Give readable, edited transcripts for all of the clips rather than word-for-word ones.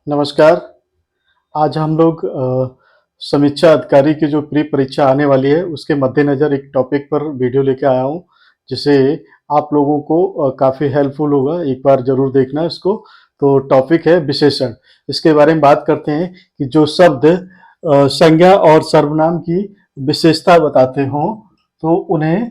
नमस्कार। आज हम लोग समीक्षा अधिकारी की जो प्री परीक्षा आने वाली है, उसके मद्देनज़र एक टॉपिक पर वीडियो लेके आया हूँ, जिससे आप लोगों को काफ़ी हेल्पफुल होगा। एक बार ज़रूर देखना इसको। तो टॉपिक है विशेषण। इसके बारे में बात करते हैं कि जो शब्द संज्ञा और सर्वनाम की विशेषता बताते हों, तो उन्हें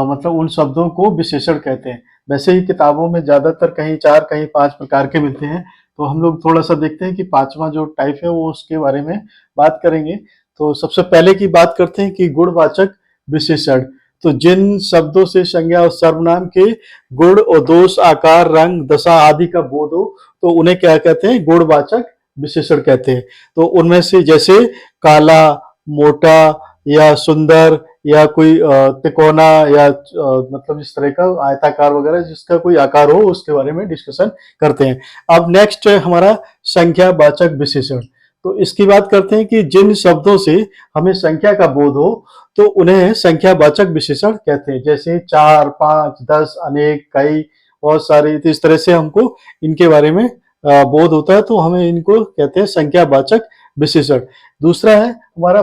मतलब उन शब्दों को विशेषण कहते हैं। वैसे ही किताबों में ज़्यादातर कहीं 4 कहीं 5 प्रकार के मिलते हैं। तो हम लोग थोड़ा-सा देखते हैं कि 5वां जो टाइप है वो उसके बारे में बात करेंगे। तो सबसे पहले की बात करते हैं कि गुणवाचक विशेषण। तो जिन शब्दों से संज्ञा और सर्वनाम के गुण और दोष, आकार, रंग, दशा आदि का बोध हो, तो उन्हें क्या कहते हैं? गुणवाचक विशेषण कहते हैं। तो उनमें से जैसे काला, मोटा या सुंदर या कोई तिकोना या मतलब इस तरह का आयताकार वगैरह जिसका कोई आकार हो, उसके बारे में डिस्कशन करते हैं। अब नेक्स्ट है हमारा संख्यावाचक विशेषण। तो इसकी बात करते हैं कि जिन शब्दों से हमें संख्या का बोध हो, तो उन्हें संख्यावाचक विशेषण कहते हैं। जैसे 4, 5, 10, अनेक, कई, बहुत सारे। तो इस तरह से हमको इनके बारे में बोध होता है, तो हमें इनको कहते हैं संख्यावाचक विशेषण। दूसरा है हमारा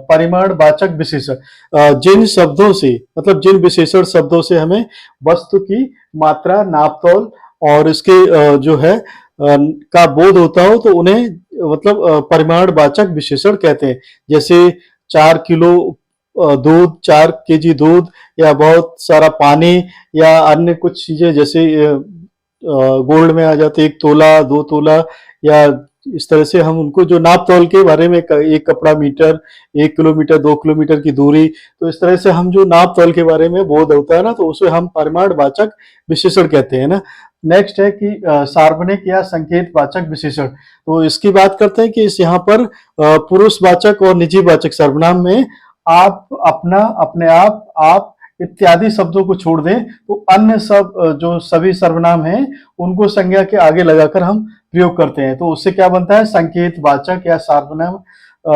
परिमाणवाचक विशेषण। जिन शब्दों से मतलब जिन विशेषण शब्दों से हमें वस्तु की मात्रा, नाप-तौल और इसके जो है का बोध होता हो, तो उन्हें मतलब परिमाणवाचक विशेषण कहते हैं। जैसे 4 किलो दूध, 4 केजी दूध या बहुत सारा पानी या अन्य कुछ चीजें जैसे गोल्ड में आ जाते 1 तोला, 2 तोला या इस तरह से हम उनको जो नाप-तौल के बारे में एक कपड़ा मीटर, 1 किलोमीटर, 2 किलोमीटर की दूरी, तो इस तरह से हम जो नाप-तौल के बारे में बोध होता है ना, तो उसे हम परिमाणवाचक विशेषण कहते हैं ना। नेक्स्ट है कि सार्वनिक या संकेतवाचक विशेषण। तो इसकी बात करते हैं कि इस यहाँ पर पुरुषवाचक और निजीवाचक सर्वनाम में आप, अपना, अपने आप इत्यादि शब्दों को छोड़ दें, तो अन्य सब जो सभी सर्वनाम हैं, उनको संज्ञा के आगे लगाकर हम प्रयोग करते हैं। तो उससे क्या बनता है? संकेतवाचक या सार्वनाम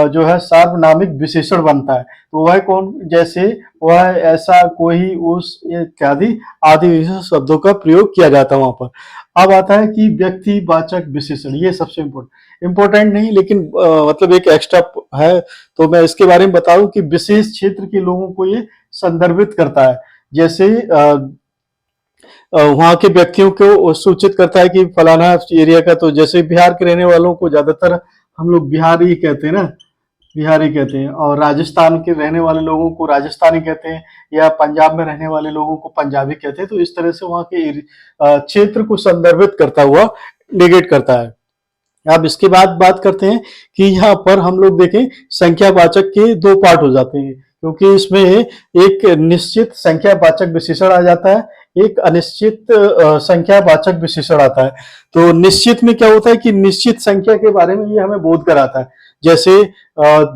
जो है सार्वनामिक विशेषण बनता है। तो वह कौन? जैसे वह, ऐसा, कोई, उस इत्यादि आदि शब्दों का प्रयोग किया जाता है वहां पर। अब आता है कि व्यक्तिवाचक विशेषण। ये सबसे इम्पोर्टेंट नहीं, लेकिन मतलब एक एक्स्ट्रा है। तो मैं इसके बारे में बताऊं कि विशेष क्षेत्र के लोगों को ये संदर्भित करता है। जैसे वहाँ के व्यक्तियों को सूचित करता है कि फलाना एरिया का, तो जैसे बिहार के रहने वालों को ज्यादातर हम लोग बिहारी कहते हैं ना, बिहारी कहते हैं, और राजस्थान के रहने वाले लोगों को राजस्थानी कहते हैं, या पंजाब में रहने वाले लोगों को पंजाबी कहते हैं। तो इस तरह से वहाँ के क्षेत्र को संदर्भित करता हुआ नेगेट करता है। अब इसके बाद बात करते हैं कि यहाँ पर हम लोग देखें संख्यावाचक के 2 पार्ट हो जाते हैं, क्योंकि इसमें एक निश्चित संख्यावाचक विशेषण आ जाता है, एक अनिश्चित संख्यावाचक विशेषण आता है। तो निश्चित में क्या होता है कि निश्चित संख्या के बारे में ये हमें बोध कराता है। जैसे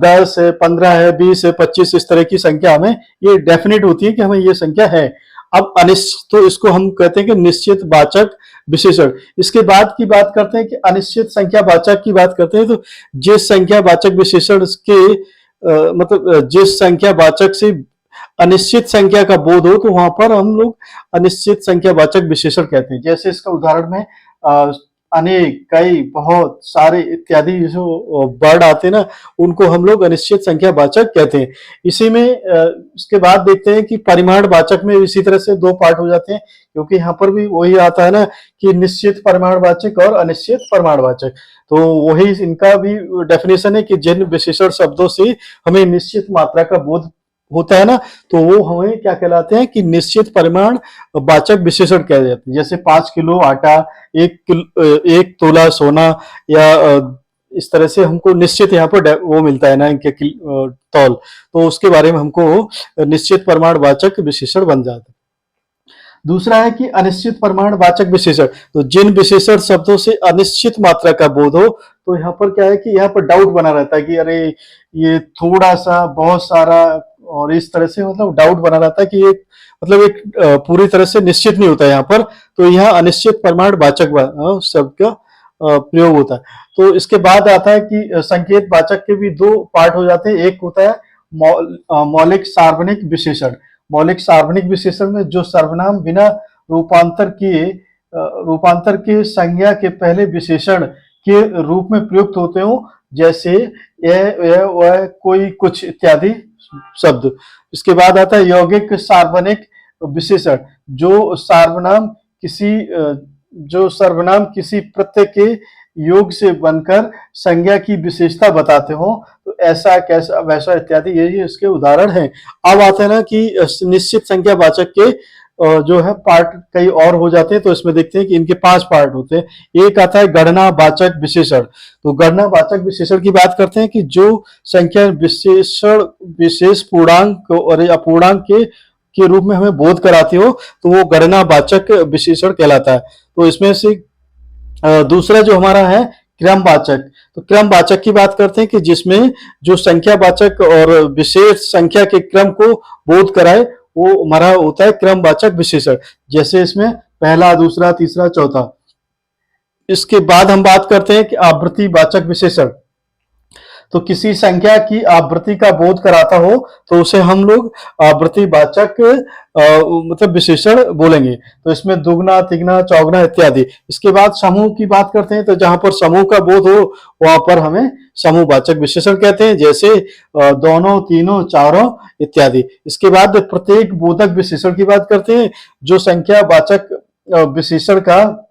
10 है, 15 है, 20 है, 25, इस तरह की संख्या हमें ये डेफिनेट होती है कि हमें ये संख्या है। अब अनिश्चित, तो इसको हम कहते हैं कि निश्चित वाचक विशेषण। इसके बाद की बात करते हैं कि अनिश्चित संख्या वाचक की बात करते हैं। तो जिस संख्या वाचक विशेषण के मतलब जिस संख्या वाचक से अनिश्चित संख्या का बोध हो, तो वहां पर हम लोग अनिश्चित संख्या वाचक विशेषण कहते हैं। जैसे इसका उदाहरण में अनेक, कई, बहुत सारे इत्यादि जो वर्ड आते हैं ना, उनको हम लोग अनिश्चित संख्या वाचक कहते हैं। इसी में इसके बाद देखते हैं कि परिमाण वाचक में इसी तरह से 2 पार्ट हो जाते हैं, क्योंकि यहाँ पर भी वही आता है ना कि निश्चित परिमाणवाचक और अनिश्चित परिमाणवाचक। तो वही इनका भी डेफिनेशन है कि जिन विशेषण शब्दों से हमें निश्चित मात्रा का बोध होता है ना, तो वो हमें क्या कहलाते हैं कि निश्चित परिमाण वाचक विशेषण कहे जाते हैं। जैसे 5 किलो आटा, 1 तोला सोना, या इस तरह से हमको निश्चित यहाँ पर वो मिलता है ना इनके तौल, तो उसके बारे में हमको निश्चित परिमाण वाचक विशेषण बन जाता है। दूसरा है कि अनिश्चित परिमाणवाचक विशेषण। तो जिन विशेषण शब्दों से अनिश्चित मात्रा का बोध हो, तो यहाँ पर क्या है कि यहाँ पर डाउट बना रहता है कि अरे ये थोड़ा सा, बहुत सारा, और इस तरह से मतलब डाउट बना रहता है कि एक मतलब एक पूरी तरह से निश्चित नहीं होता है यहाँ पर। तो यहाँ अनिश्चित परिमाणवाचक शब्द का प्रयोग होता है। तो इसके बाद आता है कि संकेत वाचक के भी 2 पार्ट हो जाते हैं। एक होता है मौलिक सार्वनिक विशेषण। मौलिक सार्वनिक विशेषण में जो सर्वनाम बिना रूपांतर किए रूपांतर के संज्ञा के पहले विशेषण के रूप में प्रयुक्त होते हो, जैसे यह वह कोई कुछ इत्यादि शब्द। इसके बाद आता है यौगिक सार्वजनिक विशेषण, जो सर्वनाम किसी प्रत्यय के योग से बनकर संज्ञा की विशेषता बताते हो, तो ऐसा कैसा वैसा इत्यादि, ये इसके उदाहरण हैं। अब आता है ना कि निश्चित संख्या वाचक के जो है पार्ट कई और हो जाते हैं, तो इसमें देखते हैं कि इनके 5 पार्ट होते हैं। एक आता है गणना वाचक विशेषण। तो गणना वाचक विशेषण की बात करते हैं कि जो संख्या विशेषण विशेष पूर्णांक और अपूर्णांक के रूप में हमें बोध कराती हो, तो वो गणना वाचक विशेषण कहलाता है। तो इसमें से दूसरा जो हमारा है क्रमवाचक। तो क्रमवाचक की बात करते हैं कि जिसमें जो संख्यावाचक और विशेष संख्या के क्रम को बोध कराए, वो हमारा होता है क्रमवाचक विशेषण। जैसे इसमें पहला, दूसरा, तीसरा, चौथा। इसके बाद हम बात करते हैं कि आवृत्तिवाचक विशेषण। तो किसी संख्या की आवृत्ति का बोध कराता हो, तो उसे हम लोग आवृत्तिवाचक मतलब विशेषण बोलेंगे। तो इसमें दुगना, तिगना, चौगुना इत्यादि। इसके बाद समूह की बात करते हैं, तो जहां पर समूह का बोध हो वहां पर हमें समूहवाचक विशेषण कहते हैं, जैसे दोनों, तीनों, चारों इत्यादि। इसके बाद प्रत्येक बोधक विशेषण की बात करते हैं, जो संख्यावाचक विशेषण का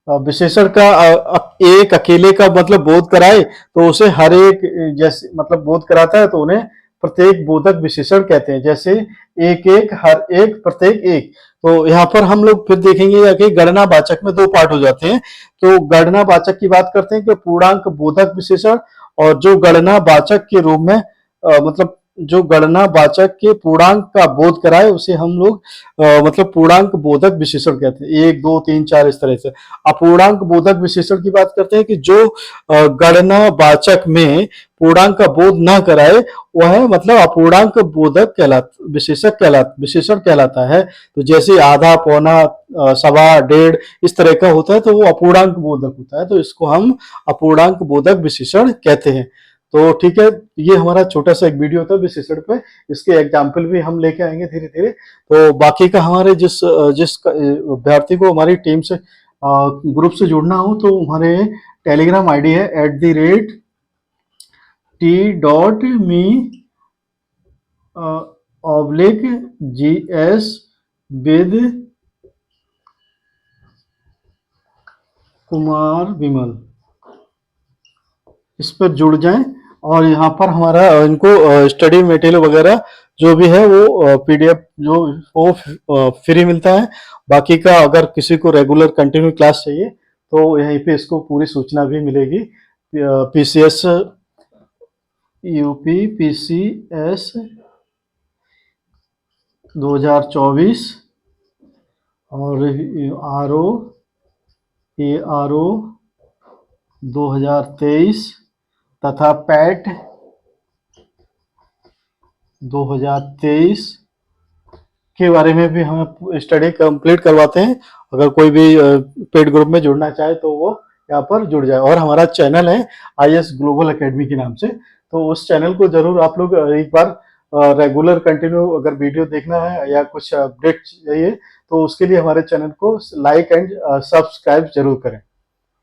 विशेषण का एक अकेले का मतलब बोध कराए, तो उसे हर एक जैसे मतलब बोध कराता है, तो उन्हें प्रत्येक बोधक विशेषण कहते हैं। जैसे एक एक, हर एक, प्रत्येक एक। तो यहाँ पर हम लोग फिर देखेंगे कि गणनावाचक में 2 पार्ट हो जाते हैं। तो गणनावाचक की बात करते हैं कि पूर्णांक बोधक विशेषण, और जो गणनावाचक के रूप में मतलब जो गणनावाचक के पूर्णांक का बोध कराए, उसे हम लोग मतलब पूर्णांक बोधक विशेषण कहते हैं। 1, 2, 3, 4 इस तरह से। अपूर्णांक बोधक विशेषण की बात करते हैं कि जो गणनावाचक में पूर्णांक का बोध न कराए, वह मतलब अपूर्णांक बोधक विशेषण कहलाता है। तो जैसे आधा, पौना, सवा, डेढ़ इस तरह का होता है, तो वो अपूर्णांक बोधक होता है। तो इसको हम अपूर्णांक बोधक विशेषण कहते हैं। तो ठीक है, ये हमारा छोटा सा एक वीडियो था विशेषण पे। इसके एग्जाम्पल भी हम लेके आएंगे धीरे धीरे। तो बाकी का हमारे जिस जिस अभ्यर्थी को हमारी टीम से ग्रुप से जुड़ना हो, तो हमारे टेलीग्राम आईडी है @t.me/gs with कुमार विमल। इस पर जुड़ जाएं, और यहाँ पर हमारा इनको स्टडी मटेरियल वगैरह जो भी है वो पीडीएफ जो वो फ्री मिलता है। बाकी का अगर किसी को रेगुलर कंटिन्यू क्लास चाहिए, तो यहीं पे इसको पूरी सूचना भी मिलेगी। पीसीएस, यूपी पीसीएस 2024 और आरओ 2023 तथा पैट 2023 के बारे में भी हम स्टडी कंप्लीट करवाते हैं। अगर कोई भी पेड ग्रुप में जुड़ना चाहे, तो वो यहाँ पर जुड़ जाए। और हमारा चैनल है आईएएस ग्लोबल एकेडमी के नाम से, तो उस चैनल को जरूर आप लोग एक बार रेगुलर कंटिन्यू अगर वीडियो देखना है या कुछ अपडेट चाहिए, तो उसके लिए हमारे चैनल को लाइक एंड सब्सक्राइब जरूर करें।